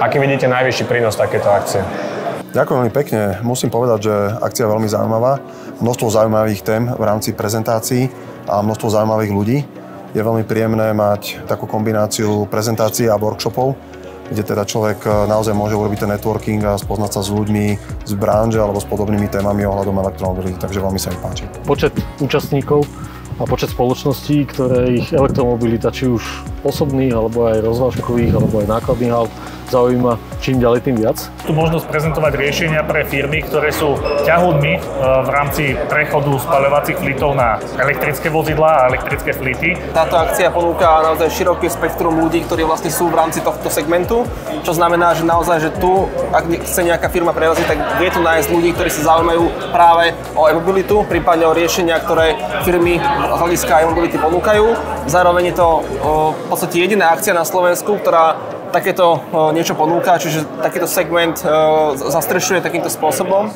Aký vidíte najvyšší prínos takéto akcie? Ďakujem veľmi pekne. Musím povedať, že akcia je veľmi zaujímavá. Množstvo zaujímavých tém v rámci prezentácií a množstvo zaujímavých ľudí. Je veľmi príjemné mať takú kombináciu prezentácií a workshopov, kde teda človek naozaj môže urobiť ten networking a spoznať sa s ľuďmi z branže alebo s podobnými témami ohľadom elektromobility, takže veľmi sa mi páči. Počet účastníkov a počet spoločností, ktoré ich elektromobilita, či už osobných, alebo aj rozvážkových, alebo aj nákladných aut, zaujíma čím ďalej, tým viac. Tu možnosť prezentovať riešenia pre firmy, ktoré sú ťahounmi v rámci prechodu spaľovacích flitov na elektrické vozidlá a elektrické flity. Táto akcia ponúka naozaj široké spektrum ľudí, ktorí vlastne sú v rámci tohto segmentu, čo znamená, že naozaj, že tu, ak chce nejaká firma preraziť, tak vie tu nájsť ľudí, ktorí sa zaujímajú práve o e-mobilitu, prípadne o riešenia, ktoré firmy z hľadiska e-mobility ponúkajú. Zároveň je to v podstate jediná akcia na Slovensku, ktorá takéto niečo ponúka, čiže takýto segment zastrešuje takýmto spôsobom.